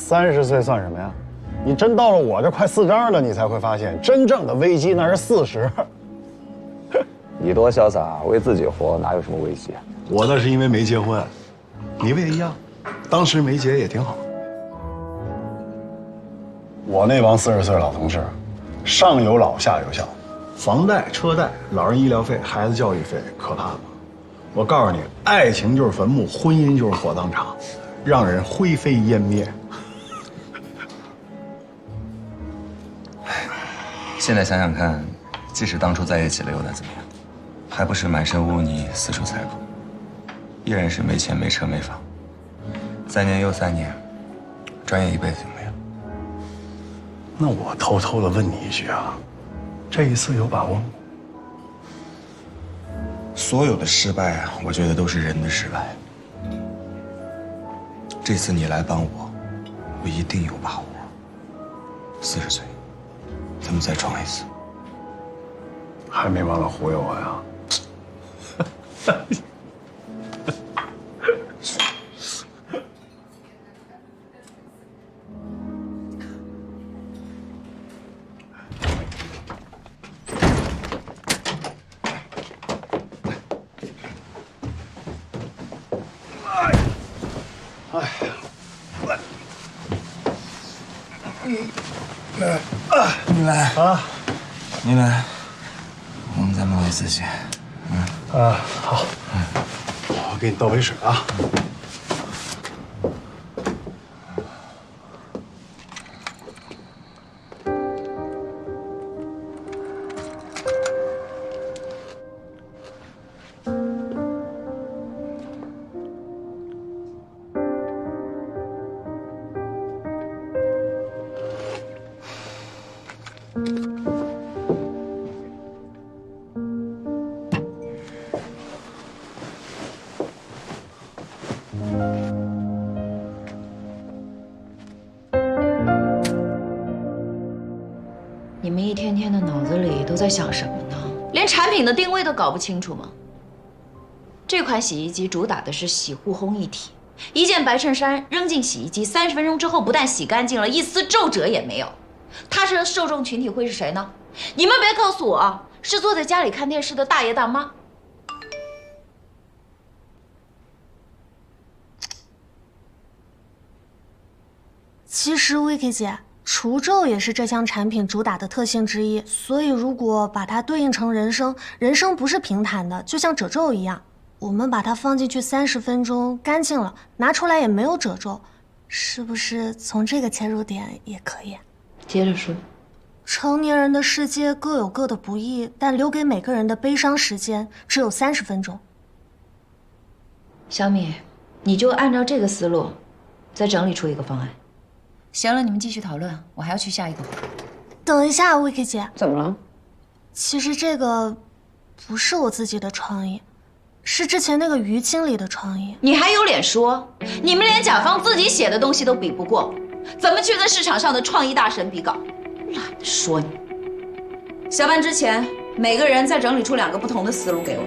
30岁算什么呀？你真到了我这快40了，你才会发现真正的危机那是40。你多潇洒，为自己活，哪有什么危机？我那是因为没结婚，你不也一样？当时没结也挺好。我那帮40岁老同事，上有老下有小，房贷、车贷、老人医疗费、孩子教育费，可怕了。我告诉你，爱情就是坟墓，婚姻就是火葬场，让人灰飞烟灭。现在想想看，即使当初在一起了，又能怎么样？还不是满身污泥，四处财苦，依然是没钱、没车、没房。3年又3年，转眼一辈子就没了。那我偷偷的问你一句啊，这一次有把握吗？所有的失败啊，我觉得都是人的失败。这次你来帮我，我一定有把握。40岁，咱们再闯一次。还没忘了忽悠我呀？你来啊，你来，我们再梦一次戏。好，我给你倒杯水啊。你们一天天的脑子里都在想什么呢？连产品的定位都搞不清楚吗？这款洗衣机主打的是洗护烘一体，一件白衬衫扔进洗衣机，30分钟之后不但洗干净了，一丝皱褶也没有。它的受众群体会是谁呢？你们别告诉我啊，是坐在家里看电视的大爷大妈。其实 Vicky 姐，除皱也是这项产品主打的特性之一，所以如果把它对应成人生，人生不是平坦的，就像褶皱一样，我们把它放进去30分钟，干净了，拿出来也没有褶皱，是不是从这个切入点也可以？接着说。成年人的世界各有各的不易，但留给每个人的悲伤时间只有30分钟。小米，你就按照这个思路，再整理出一个方案。行了，你们继续讨论，我还要去下一个会。等一下，Vicky 姐，怎么了？其实这个不是我自己的创意，是之前那个于经理的创意。你还有脸说？你们连甲方自己写的东西都比不过，怎么去跟市场上的创意大神比稿？懒得说你。下班之前，每个人再整理出2个不同的思路给我。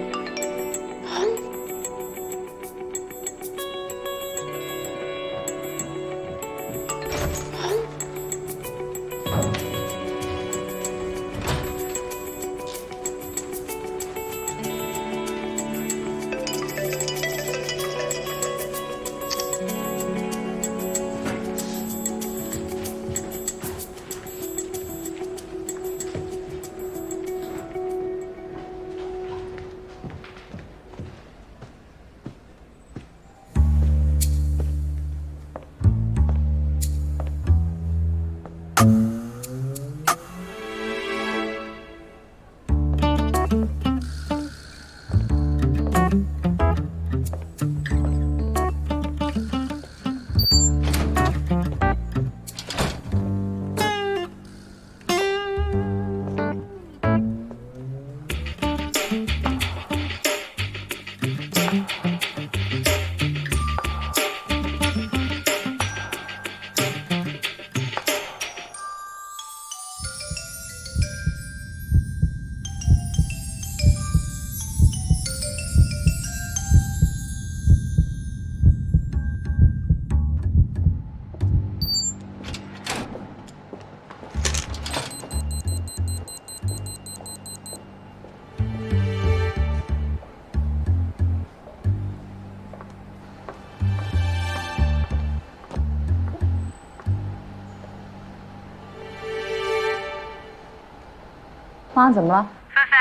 芳怎么了？芬芬，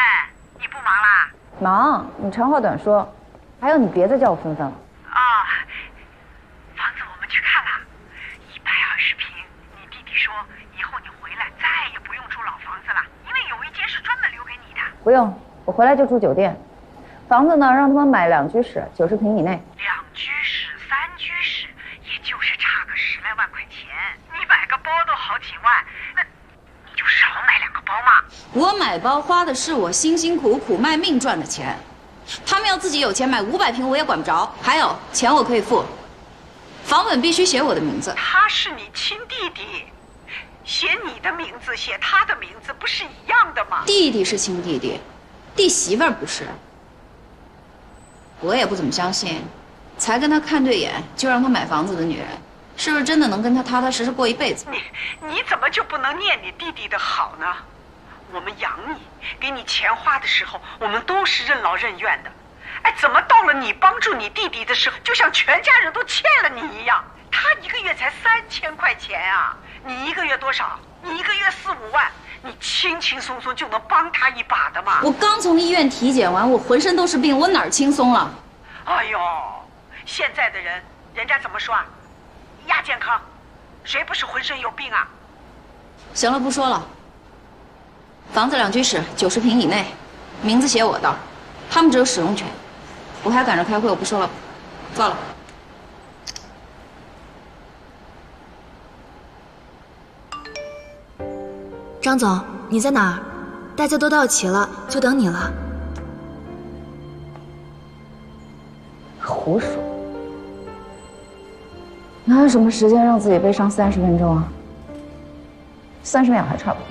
你不忙啦？忙，你长话短说。还有，你别再叫我芬芬了。哦，房子我们去看了，120平。你弟弟说以后你回来再也不用住老房子了，因为有一间是专门留给你的。不用，我回来就住酒店。房子呢，让他们买2居室，90平以内。2居室、3居室，也就是差个10来万块钱。你买个包都好几万，那你就少买2个包嘛。我买包花的是我辛辛苦苦卖命赚的钱，他们要自己有钱买500平，我也管不着。还有钱我可以付，房本必须写我的名字。他是你亲弟弟，写你的名字，写他的名字，不是一样的吗？弟弟是亲弟弟，弟媳妇儿不是。我也不怎么相信，才跟他看对眼就让他买房子的女人，是不是真的能跟他踏踏实实过一辈子？你怎么就不能念你弟弟的好呢？我们养你，给你钱花的时候，我们都是任劳任怨的。哎，怎么到了你帮助你弟弟的时候，就像全家人都欠了你一样？他1个月才3000块钱啊，你1个月多少？你1个月4、5万，你轻轻松松就能帮他一把的嘛。我刚从医院体检完，我浑身都是病，我哪儿轻松了？哎呦，现在的人，人家怎么说啊？亚健康，谁不是浑身有病啊？行了，不说了。房子2居室，90平以内，名字写我的，他们只有使用权。我还赶着开会，我不说了，挂了。张总，你在哪儿？大家都到齐了，就等你了。胡说！哪有什么时间让自己悲伤30分钟啊？30秒还差不多。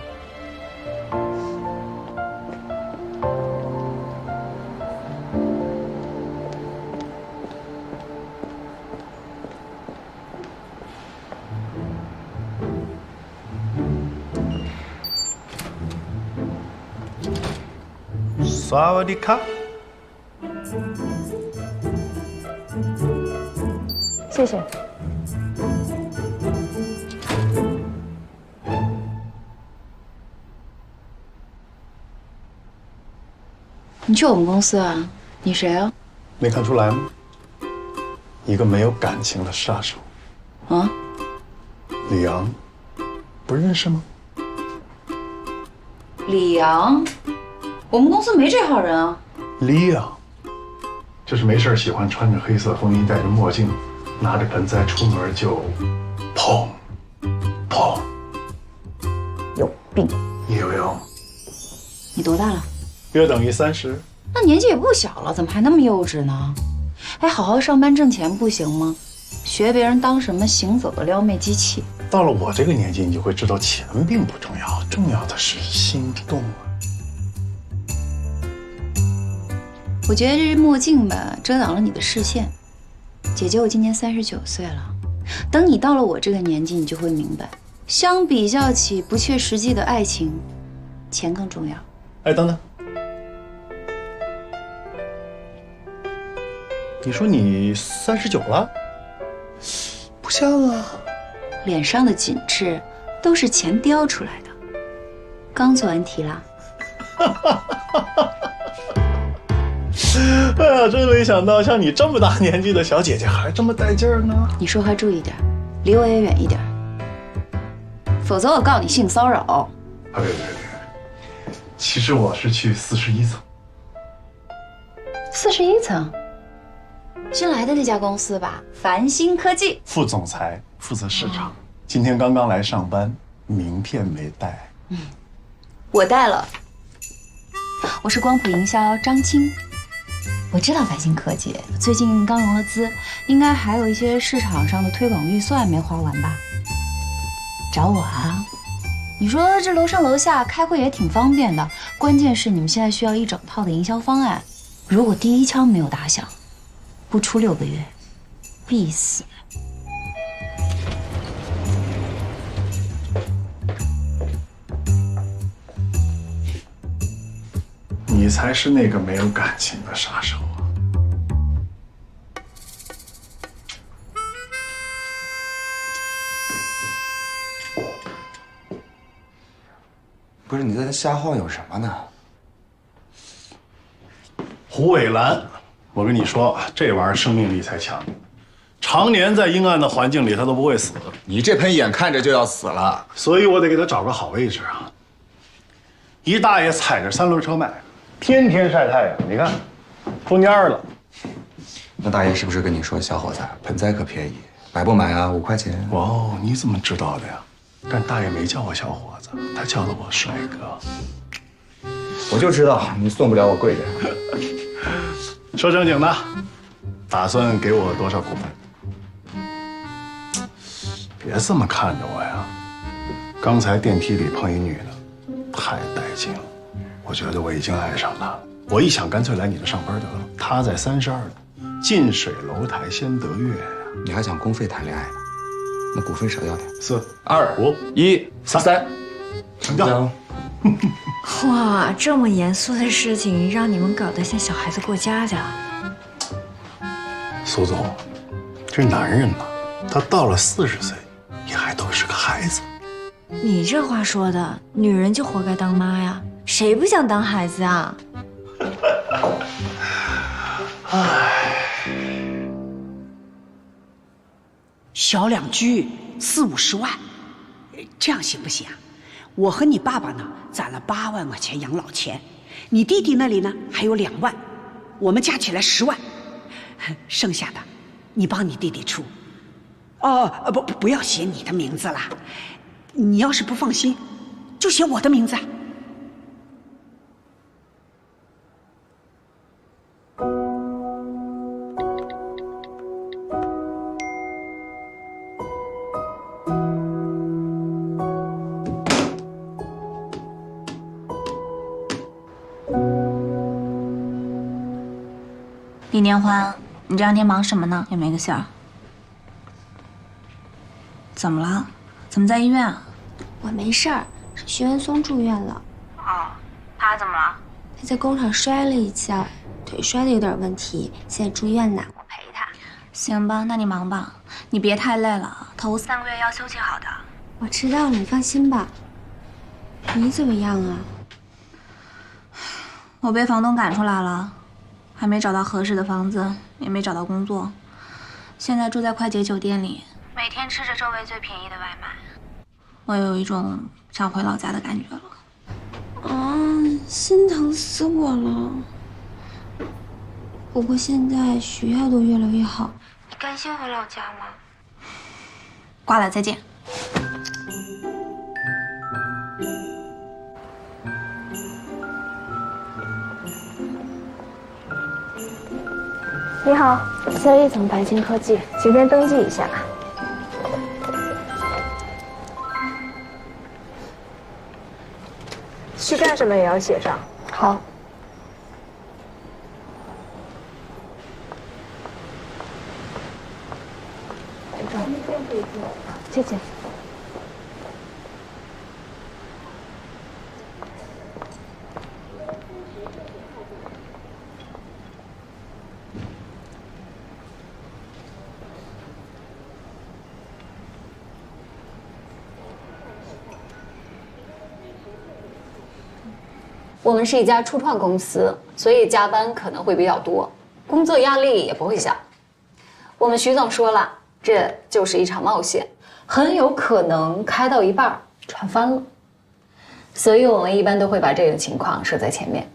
萨瓦迪卡。谢谢。你去我们公司啊？你谁啊？没看出来吗？一个没有感情的杀手。啊？李阳，不认识吗？李阳，我们公司没这号人啊。李阳，就是没事喜欢穿着黑色风衣，戴着墨镜，拿着盆栽出门就，砰，砰。有病。有用。你多大了？约等于30。那年纪也不小了，怎么还那么幼稚呢？哎，好好上班挣钱不行吗？学别人当什么行走的撩妹机器？到了我这个年纪，你就会知道钱并不重要，重要的是心动啊。我觉得这墨镜吧，遮挡了你的视线。姐姐，我今年39岁了，等你到了我这个年纪，你就会明白，相比较起不切实际的爱情，钱更重要。哎，等等，你说你39了？不像啊。脸上的紧致都是钱雕出来的。刚做完题啦。哎呀，真没想到，像你这么大年纪的小姐姐还这么带劲儿呢。你说话注意点，离我也远一点，否则我告你性骚扰。啊，别，其实我是去41层。41层，新来的那家公司吧，繁星科技。副总裁负责市场，今天刚刚来上班，名片没带。我带了，我是光谱营销张青。我知道繁星科技最近刚融了资，应该还有一些市场上的推广预算没花完吧？找我啊！你说这楼上楼下开会也挺方便的，关键是你们现在需要一整套的营销方案，如果第一枪没有打响，不出6个月，必死。你才是那个没有感情的杀手啊！不是你在这瞎晃悠什么呢？虎尾兰，我跟你说，这玩意儿生命力才强，常年在阴暗的环境里，它都不会死。你这盆眼看着就要死了，所以我得给它找个好位置啊。一大爷踩着3轮车卖，天天晒太阳，你看，中间了。那大爷是不是跟你说，小伙子，盆栽可便宜，买不买啊？5块钱。哇哦，你怎么知道的呀？但大爷没叫我小伙子，他叫的我帅哥。我就知道你送不了我贵人。说正经的，打算给我多少股份？别这么看着我呀！刚才电梯里碰一女的，太带劲了，我觉得我已经爱上她了。我一想，干脆来你这上班得了。她在32楼，近水楼台先得月呀。你还想公费谈恋爱呢？那股份少要点。4、 2、 5、 1、3，成交。哇，这么严肃的事情，让你们搞得像小孩子过家家。苏总，这男人呢，他到了40岁，也还都是个孩子。你这话说的，女人就活该当妈呀？谁不想当孩子啊？小2居40、50万，这样行不行啊？我和你爸爸呢，攒了8万块钱养老钱，你弟弟那里呢还有2万，我们加起来10万，剩下的你帮你弟弟出。哦，不要写你的名字啦，你要是不放心，就写我的名字。李年欢，你这2天忙什么呢？也没个信儿。怎么了？怎么在医院啊？我没事儿，是徐元松住院了。哦，他怎么了？他在工厂摔了一跤，腿摔的有点问题，现在住院呢。我陪他。行吧，那你忙吧，你别太累了，头3个月要休息好的。我知道了，你放心吧。你怎么样啊？我被房东赶出来了，还没找到合适的房子，也没找到工作，现在住在快捷酒店里，每天吃着周围最便宜的外卖。我有一种想回老家的感觉了。啊，心疼死我了。不过现在学校都越来越好，你甘心回老家吗？挂了，再见。你好，C1层白金科技，请先登记一下。去干什么也要写上。好。谢谢。我们是一家初创公司，所以加班可能会比较多，工作压力也不会小。我们徐总说了，这就是一场冒险，很有可能开到一半船翻了，所以我们一般都会把这种情况说在前面。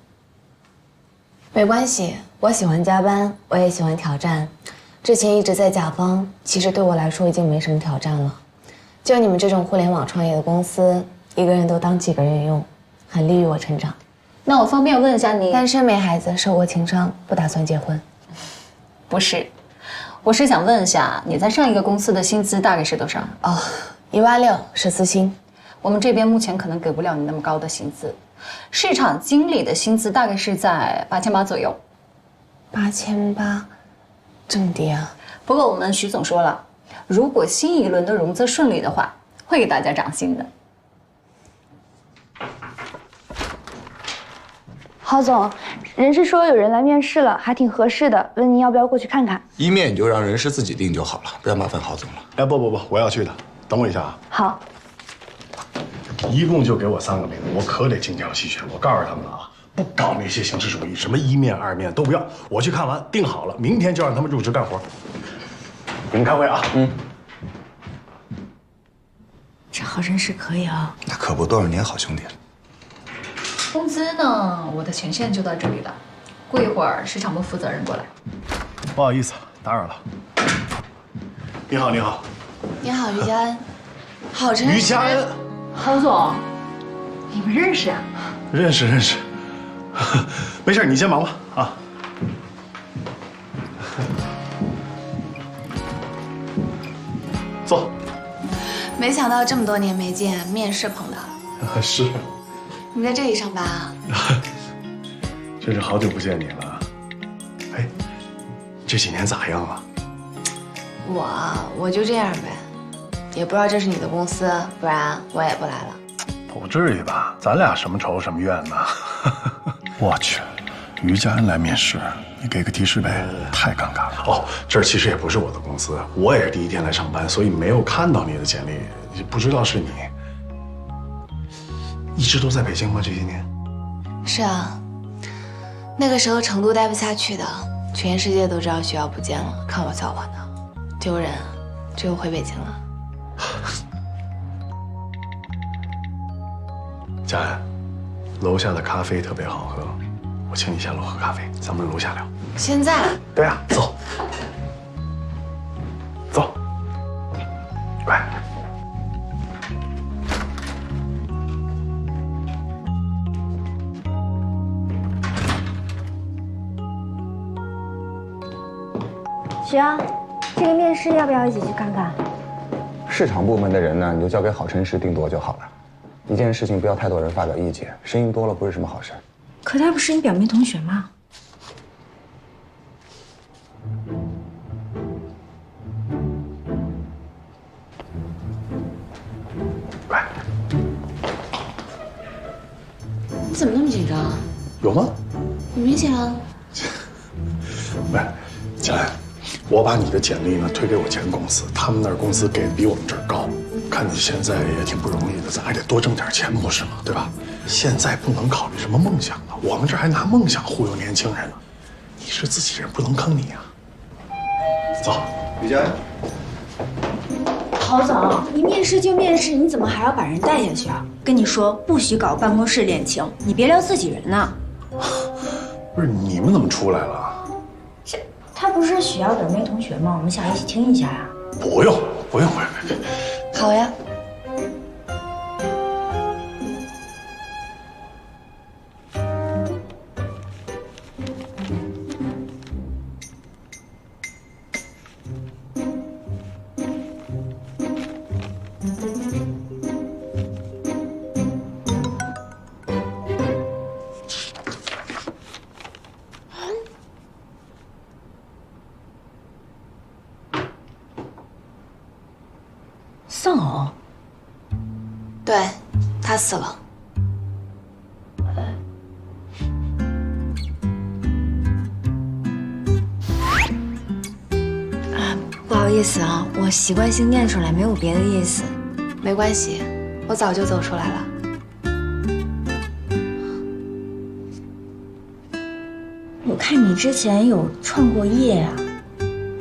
没关系，我喜欢加班，我也喜欢挑战。之前一直在甲方，其实对我来说已经没什么挑战了。就你们这种互联网创业的公司，一个人都当几个人用，很利于我成长。那我方便问一下你，单身没孩子，受过情伤，不打算结婚。不是，我是想问一下你在上一个公司的薪资大概是多少？哦，186是私薪。我们这边目前可能给不了你那么高的薪资，市场经理的薪资大概是在8800左右。8800，这么低啊？不过我们徐总说了，如果新一轮的融资顺利的话，会给大家涨薪的。郝总，人事说有人来面试了，还挺合适的，问您要不要过去看看？一面你就让人事自己定就好了，不要麻烦郝总了。哎，不，我要去的，等我一下啊。好。一共就给我3个名额，我可得精挑细选。我告诉他们了啊，不搞那些形式主义，什么1面2面都不要。我去看完定好了，明天就让他们入职干活。你们开会啊。这好真是可以啊。那可不，多少年好兄弟了。工资呢？我的权限就到这里了。过一会儿市场部负责人过来。不好意思，打扰了。你好，你好。你好，于家恩。好真实。于家恩。郝总，你们认识啊？认识。没事，你先忙吧啊。坐。没想到这么多年没见，面试碰到了。是。你在这里上班啊？真是好久不见你了。哎，这几年咋样啊？我就这样呗，也不知道这是你的公司，不然我也不来了。不至于吧？咱俩什么仇什么怨呢？我去，于家恩来面试，你给个提示呗，太尴尬了。哦，这儿其实也不是我的公司，我也是第一天来上班，所以没有看到你的简历，也不知道是你。一直都在北京吗？这些年？是啊，那个时候成都待不下去的，全世界都知道学校不见了，看我笑话呢，丢人，只有回北京了。佳恩，楼下的咖啡特别好喝，我请你下楼喝咖啡，咱们楼下聊。现在？对啊，走，走，快。徐阳，这个面试要不要一起去看看？市场部门的人呢，你就交给郝晨师定夺就好了。一件事情不要太多人发表意见，声音多了不是什么好事。可他不是你表妹同学吗？快！你怎么那么紧张啊？有吗？很明显啊。喂，佳恩，我把你的简历呢推给我前公司，他们那儿工资给的比我们这儿高。看你现在也挺不容易的，咱还得多挣点钱，不是吗？对吧？现在不能考虑什么梦想了，我们这还拿梦想忽悠年轻人呢。你是自己人，不能坑你呀。走，于佳恩。郝总，你面试就面试，你怎么还要把人带下去啊？跟你说，不许搞办公室恋情，你别撩自己人呢。不是你们怎么出来了？他不是许耀表妹同学吗？我们想一起听一下呀。不用。好呀。丧偶？对，他死了。不好意思啊，我习惯性念出来，没有别的意思。没关系，我早就走出来了。我看你之前有创过业啊？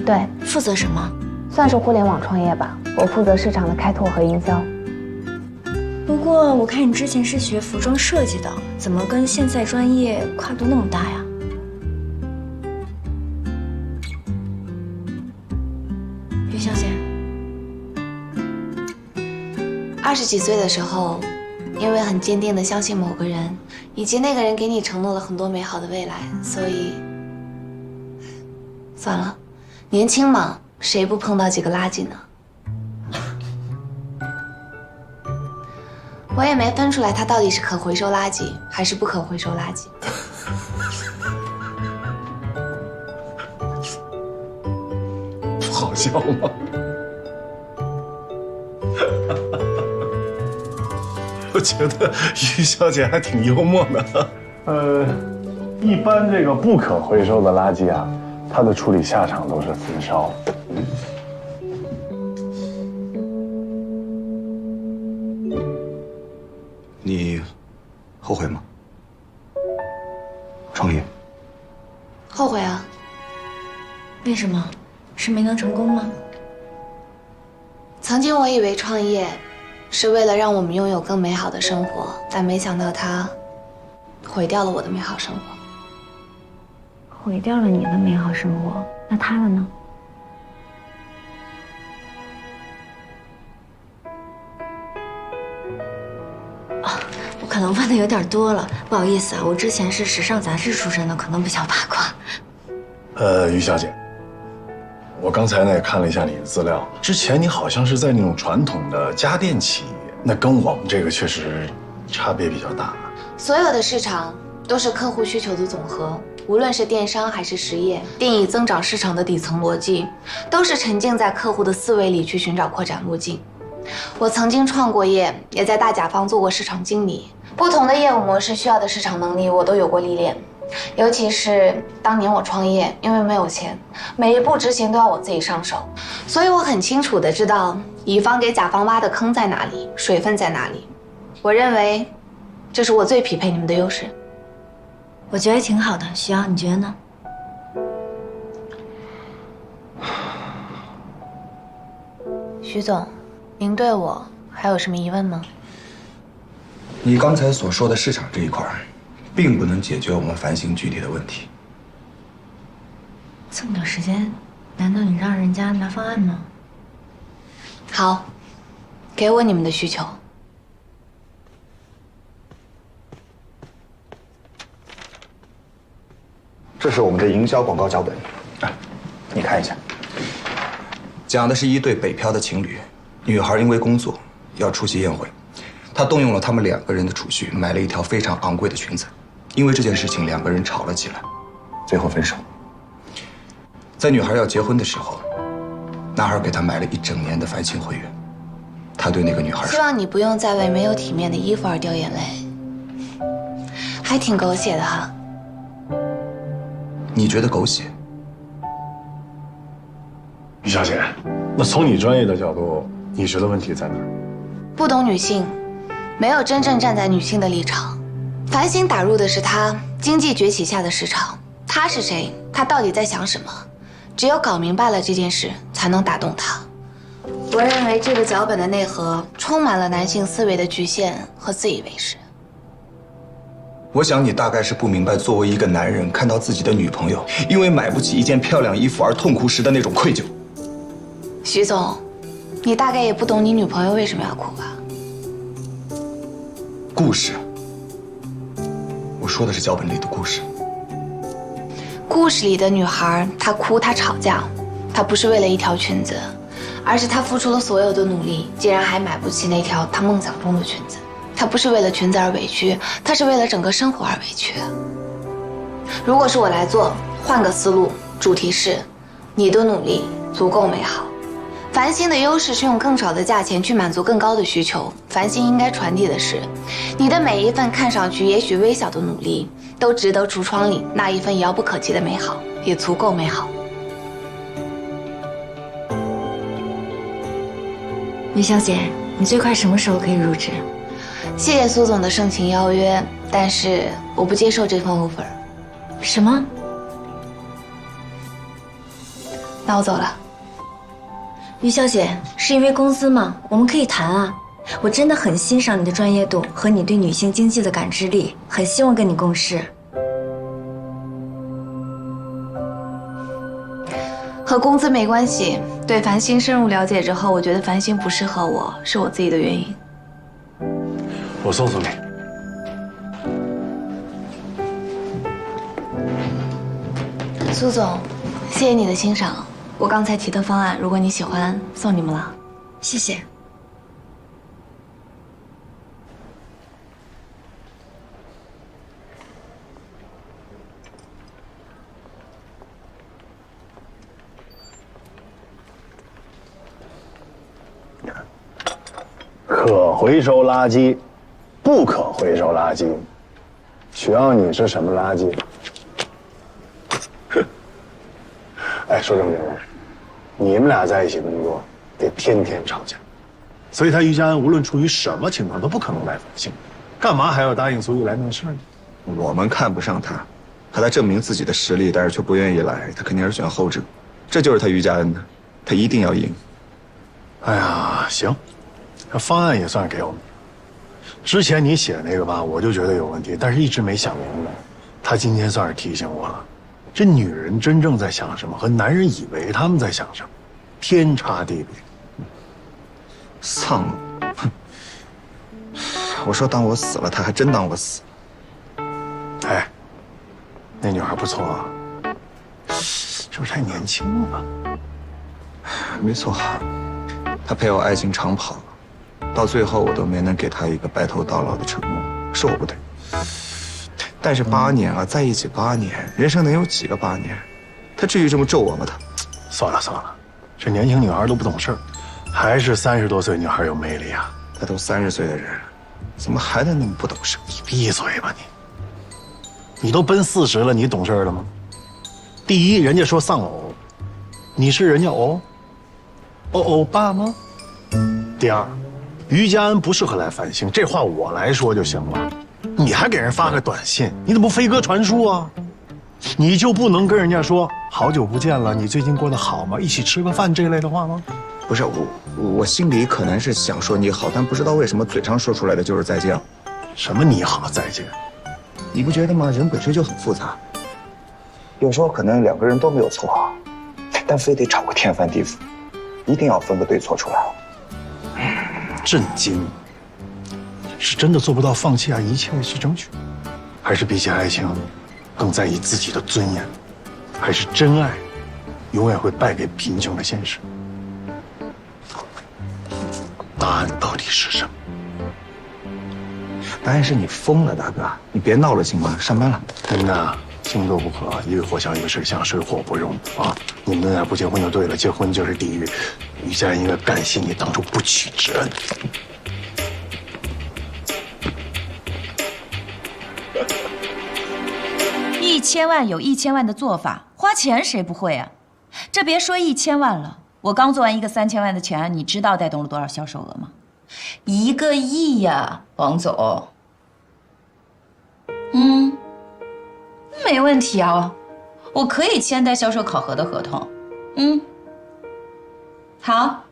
对，负责什么？算是互联网创业吧，我负责市场的开拓和营销。不过我看你之前是学服装设计的，怎么跟现在专业跨度那么大呀？于小姐，20几岁的时候，因为很坚定地相信某个人，以及那个人给你承诺了很多美好的未来，所以算了，年轻嘛，谁不碰到几个垃圾呢？我也没分出来，它到底是可回收垃圾还是不可回收垃圾。不好笑吗？我觉得于小姐还挺幽默的。一般这个不可回收的垃圾啊，它的处理下场都是焚烧。后悔吗？创业。后悔啊。为什么？是没能成功吗？曾经我以为创业是为了让我们拥有更美好的生活，但没想到它毁掉了我的美好生活。毁掉了你的美好生活，那他的呢？我可能问的有点多了，不好意思啊，我之前是时尚杂志出身的，可能比较八卦。于小姐，我刚才呢也看了一下你的资料，之前你好像是在那种传统的家电企业，那跟我们这个确实差别比较大。所有的市场都是客户需求的总和，无论是电商还是实业，定义增长市场的底层逻辑，都是沉浸在客户的思维里去寻找扩展路径。我曾经创过业，也在大甲方做过市场经理，不同的业务模式需要的市场能力我都有过历练。尤其是当年我创业，因为没有钱，每一步执行都要我自己上手，所以我很清楚的知道乙方给甲方挖的坑在哪里，水分在哪里。我认为这是我最匹配你们的优势。我觉得挺好的，徐阳，你觉得呢？徐总，您对我还有什么疑问吗？你刚才所说的市场这一块，并不能解决我们繁星具体的问题。这么短时间，难道你让人家拿方案吗？好，给我你们的需求。这是我们的营销广告脚本，你看一下。讲的是一对北漂的情侣，女孩因为工作要出席宴会，她动用了他们2个人的储蓄，买了一条非常昂贵的裙子。因为这件事情，2个人吵了起来，最后分手。在女孩要结婚的时候，男孩给她买了1整年的繁星会员。他对那个女孩说：“希望你不用再为没有体面的衣服而掉眼泪。”还挺狗血的哈。你觉得狗血？于小姐，那从你专业的角度，你觉得问题在哪儿？不懂女性，没有真正站在女性的立场。繁星打入的是她经济崛起下的市场，她是谁？她到底在想什么？只有搞明白了这件事，才能打动她。我认为这个脚本的内核充满了男性思维的局限和自以为是。我想你大概是不明白，作为一个男人，看到自己的女朋友因为买不起一件漂亮衣服而痛哭时的那种愧疚。徐总，你大概也不懂你女朋友为什么要哭吧？故事，我说的是脚本里的故事。故事里的女孩，她哭，她吵架，她不是为了一条裙子，而是她付出了所有的努力，竟然还买不起那条她梦想中的裙子。她不是为了裙子而委屈，她是为了整个生活而委屈。如果是我来做，换个思路，主题是你的努力足够美好。繁星的优势是用更少的价钱去满足更高的需求。繁星应该传递的是，你的每一份看上去也许微小的努力，都值得橱窗里那一份遥不可及的美好，也足够美好。于小姐，你最快什么时候可以入职？谢谢苏总的盛情邀约，但是我不接受这份 offer。什么？那我走了。于小姐，是因为工资吗？我们可以谈啊。我真的很欣赏你的专业度和你对女性经济的感知力，很希望跟你共事。和工资没关系。对繁星深入了解之后，我觉得繁星不适合我，是我自己的原因。我送送你。苏总，谢谢你的欣赏。我刚才提的方案，如果你喜欢，送你们了。谢谢。可回收垃圾，不可回收垃圾。许阳，你是什么垃圾？哎，说正经的，你们俩在一起工作，得天天吵架，所以他于家安无论处于什么情况都不可能赖繁星。干嘛还要答应苏玉来面试呢？我们看不上他，和他证明自己的实力，但是却不愿意来，他肯定是选后者。这就是他于家恩的，他一定要赢。哎呀，行，这方案也算给我们。之前你写的那个吧，我就觉得有问题，但是一直没想明白。他今天算是提醒我了，这女人真正在想什么，和男人以为他们在想什么，天差地别。丧了，哼！我说当我死了，他还真当我死。哎，那女孩不错啊，是不是太年轻了？没错，他陪我爱情长跑，到最后我都没能给他一个白头到老的承诺，是我不对。但是8年啊，在一起8年，人生能有几个8年？他至于这么咒我吗？他，算了算了，这年轻女孩都不懂事儿，还是30多岁女孩有魅力啊。他都30岁的人了，怎么还得那么不懂事？你闭嘴吧你！你都奔40了，你懂事了吗？第一，人家说丧偶，你是人家欧巴吗？第二，于家恩不适合来繁星，这话我来说就行了。你还给人发个短信，你怎么不飞鸽传书啊？你就不能跟人家说好久不见了，你最近过得好吗？一起吃个饭这类的话吗？不是我心里可能是想说你好，但不知道为什么嘴上说出来的就是再见。什么你好再见？你不觉得吗？人本身就很复杂，有时候可能2个人都没有错，但非得吵个天翻地覆，一定要分个对错出来。震惊！是真的做不到放弃一切去争取，还是比起爱情更在意自己的尊严？还是真爱永远会败给贫穷的现实？答案到底是什么？答案是你疯了，大哥，你别闹了行吗？上班了。您呐，星斗不可，一个火象一个水象，水火不容啊！你们俩不结婚就对了，结婚就是地狱。于家应该感谢你当初不娶之恩。1000万有1000万的做法，花钱谁不会啊？这别说1000万了，我刚做完一个3000万的全案，你知道带动了多少销售额吗？1个亿呀，王总。没问题啊，我可以签带销售考核的合同。好，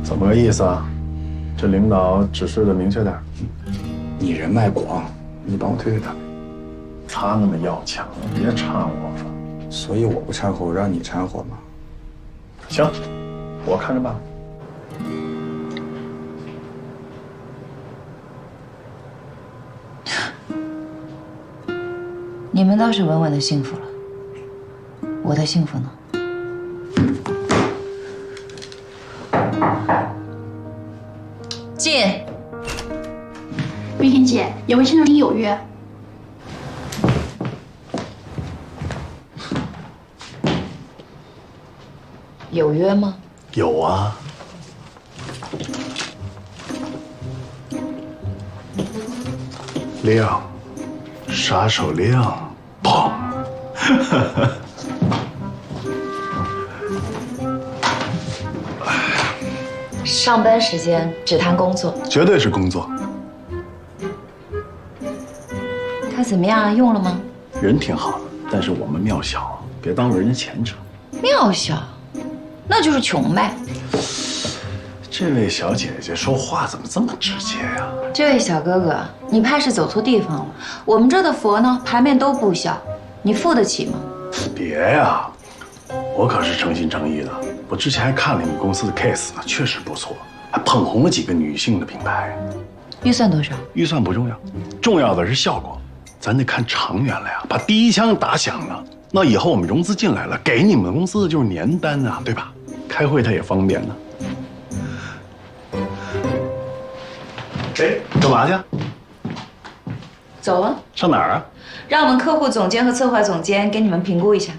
怎么个意思啊？这领导指示的明确点。你人脉广，你帮我推推他。他那么要强，别掺和。所以我不掺和，我让你掺和嘛。行，我看着办。你们倒是稳稳的幸福了，我的幸福呢？进。瑞婷姐，有位先生跟你有约。有约吗？有啊。亮，杀手亮，砰！上班时间只谈工作，绝对是工作。他怎么样？用了吗？人挺好的，但是我们庙小，别耽误人家前程。庙小，那就是穷呗。这位小姐姐说话怎么这么直接呀？这位小哥哥，你怕是走错地方了。我们这的佛呢，牌面都不小，你付得起吗？别呀，我可是诚心诚意的。我之前还看了你公司的 case 呢，确实不错，还捧红了几个女性的品牌。预算多少？预算不重要，重要的是效果。咱得看长远了呀，把第一枪打响了，那以后我们融资进来了，给你们公司的就是年单啊，对吧？开会它也方便呢。哎，干嘛去？走啊！上哪儿啊？让我们客户总监和策划总监给你们评估一下。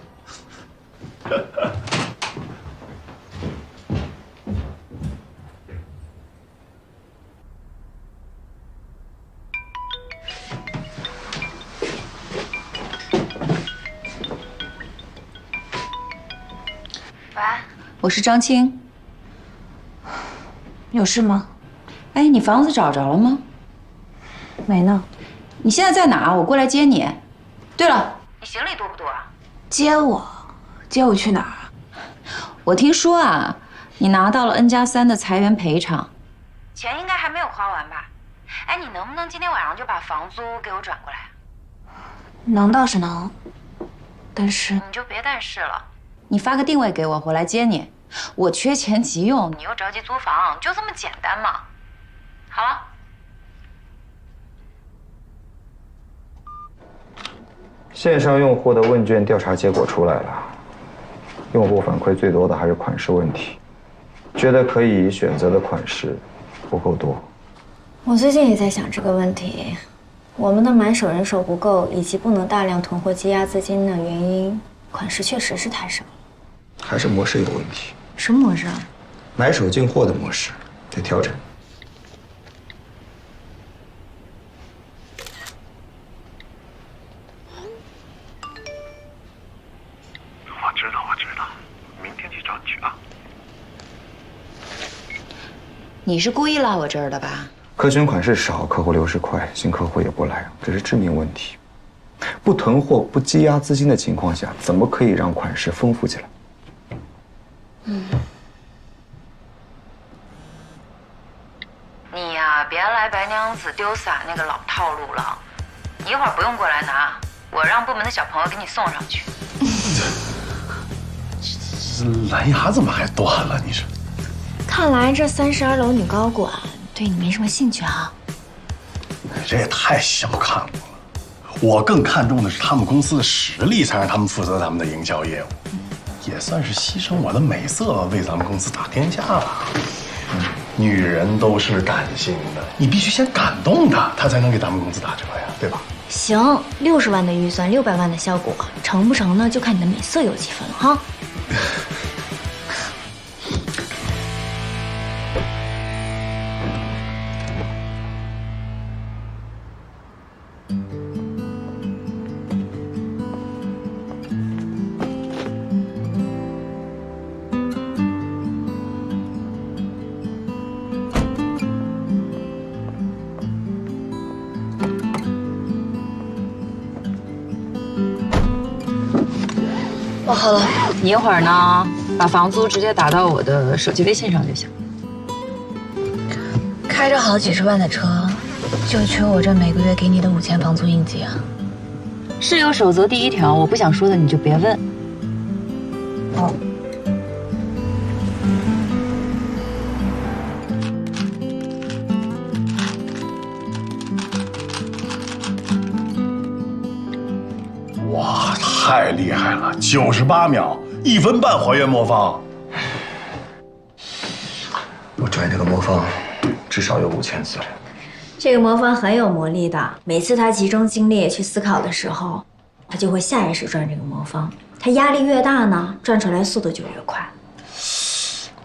我是张青。有事吗？哎，你房子找着了吗？没呢。你现在在哪？我过来接你。对了，你行李多不多啊？接我去哪儿？我听说啊，你拿到了 N+3的裁员赔偿，钱应该还没有花完吧？哎，你能不能今天晚上就把房租给我转过来？能倒是能，但是你就别但是了，你发个定位给我，我来接你。我缺钱急用，你又着急租房，就这么简单嘛。好了。线上用户的问卷调查结果出来了，用户反馈最多的还是款式问题，觉得可以选择的款式不够多。我最近也在想这个问题，我们的买手人手不够，以及不能大量囤货积压资金的原因，款式确实是太少了。还是模式有问题。什么模式啊？买手进货的模式得调整。我知道，明天去找你去啊。你是故意拉我这儿的吧？可选款式少，客户流失快，新客户也不来，这是致命问题。不囤货、不积压资金的情况下，怎么可以让款式丰富起来？你呀，别来白娘子丢伞那个老套路了。你一会儿不用过来拿，我让部门的小朋友给你送上去。这蓝牙怎么还断了？你是？看来这32楼女高管对你没什么兴趣啊。这也太小看我了。我更看重的是他们公司的实力，才让他们负责咱们的营销业务，也算是牺牲我的美色为咱们公司打天下了。女人都是感性的，你必须先感动她，她才能给咱们公司打折呀，对吧？行，60万的预算，600万的效果，成不成呢？就看你的美色有几分了哈。哦，好了，你一会儿呢，把房租直接打到我的手机微信上就行。开着好几十万的车，就缺我这每个月给你的5000房租应急啊！室友守则第1条，我不想说的你就别问。哦。哇，太厉害了！98秒，1分半还原魔方。我转这个魔方，至少有5000次。这个魔方很有魔力的，每次他集中精力去思考的时候，他就会下意识转这个魔方。他压力越大呢，转出来速度就越快。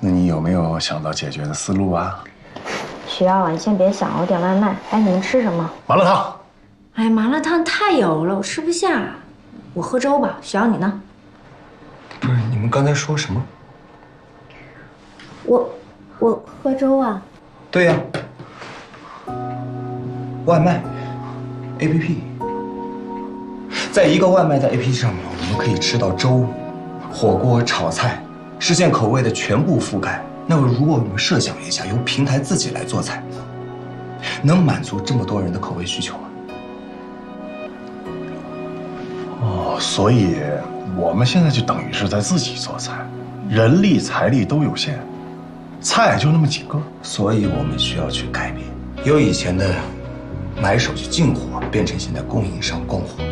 那你有没有想到解决的思路啊？需要啊，你先别想，我点外卖。哎，你们吃什么？麻辣烫。哎，麻辣烫太油了，我吃不下。我喝粥吧。需要你呢？不是，你们刚才说什么？我喝粥啊。对呀。外卖 APP， 在一个外卖的 APP 上面，我们可以吃到粥、火锅、炒菜，实现口味的全部覆盖。那么，如果我们设想一下，由平台自己来做菜，能满足这么多人的口味需求吗？哦，所以我们现在就等于是在自己做菜，人力财力都有限，菜就那么几个，所以我们需要去改变，由以前的买手去进货，变成现在供应商供货，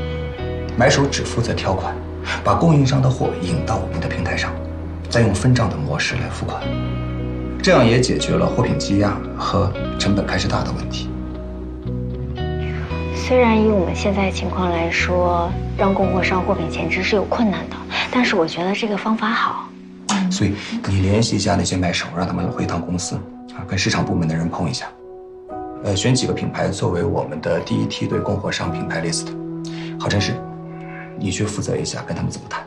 买手只负责挑款，把供应商的货引到我们的平台上，再用分账的模式来付款，这样也解决了货品积压和成本开支大的问题。虽然以我们现在情况来说，让供货商货品前置是有困难的，但是我觉得这个方法好。所以你联系一下那些买手，让他们回一趟公司，跟市场部门的人碰一下，选几个品牌作为我们的第一梯队供货商品牌 list。郝真实，你去负责一下，跟他们怎么谈。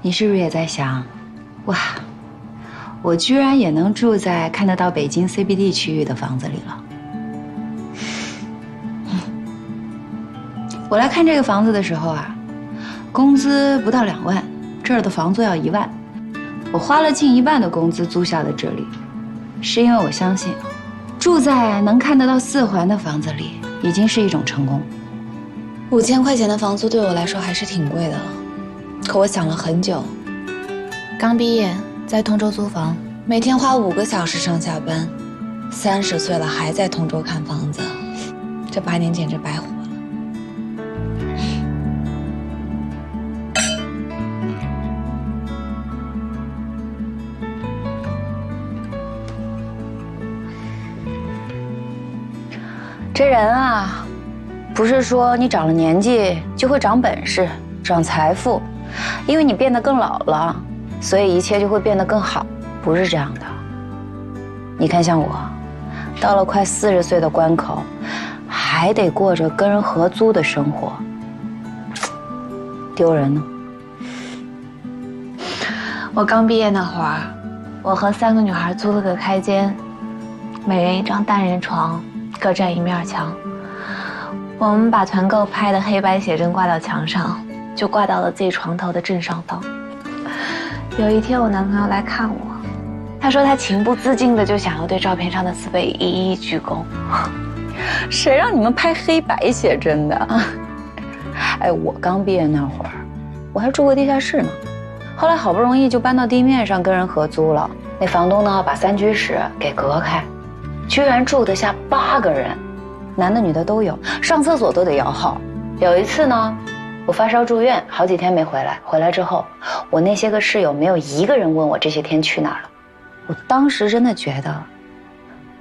你是不是也在想，哇，我居然也能住在看得到北京 CBD 区域的房子里了？我来看这个房子的时候啊，工资不到2万，这儿的房租要1万，我花了近1半的工资租下了这里，是因为我相信，住在能看得到4环的房子里，已经是一种成功。5000块钱的房租对我来说还是挺贵的，可我想了很久。刚毕业，在通州租房，每天花5个小时上下班，30岁了还在通州看房子，这8年简直白活了。这人啊，不是说你长了年纪就会长本事、长财富，因为你变得更老了，所以一切就会变得更好，不是这样的。你看，像我，到了快40岁的关口，还得过着跟人合租的生活，丢人呢。我刚毕业那会儿，我和3个女孩租了个开间，每人1张单人床，各占1面墙。我们把团购拍的黑白写真挂到墙上，就挂到了自己床头的正上方。有一天我男朋友来看我，他说他情不自禁的就想要对照片上的4位一一鞠躬。谁让你们拍黑白写真的？哎，我刚毕业那会儿，我还住过地下室呢。后来好不容易就搬到地面上跟人合租了，那房东呢把3居室给隔开，居然住得下8个人，男的女的都有，上厕所都得摇号。有一次呢，我发烧住院，好几天没回来。回来之后，我那些个室友没有一个人问我这些天去哪儿了。我当时真的觉得，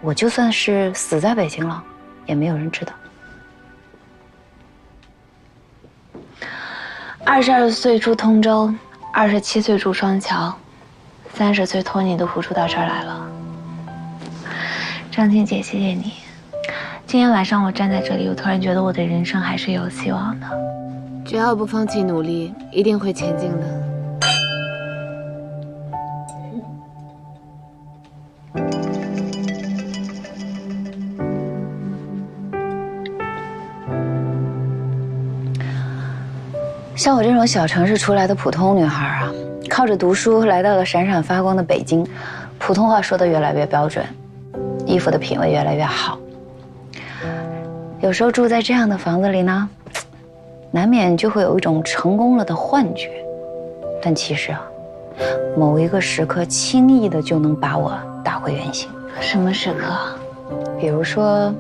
我就算是死在北京了，也没有人知道。22岁住通州，27岁住双桥，30岁托你的福住到这儿来了。张婷姐，谢谢你。今天晚上我站在这里，我突然觉得我的人生还是有希望的。只要不放弃努力，一定会前进的。像我这种小城市出来的普通女孩啊，靠着读书来到了闪闪发光的北京，普通话说得越来越标准，衣服的品味越来越好。有时候住在这样的房子里呢，难免就会有一种成功了的幻觉，但其实啊，某一个时刻轻易的就能把我打回原形。什么时刻？比如说，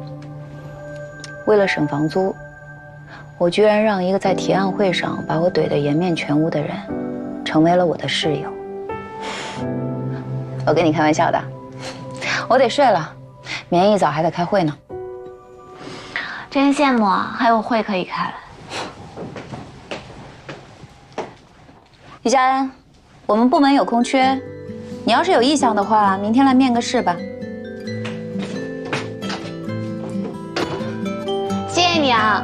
为了省房租，我居然让一个在提案会上把我怼得颜面全无的人，成为了我的室友。我跟你开玩笑的，我得睡了，明天一早还得开会呢。真羡慕啊，还有会可以开。李佳恩，我们部门有空缺，你要是有意向的话，明天来面个试吧。谢谢你啊。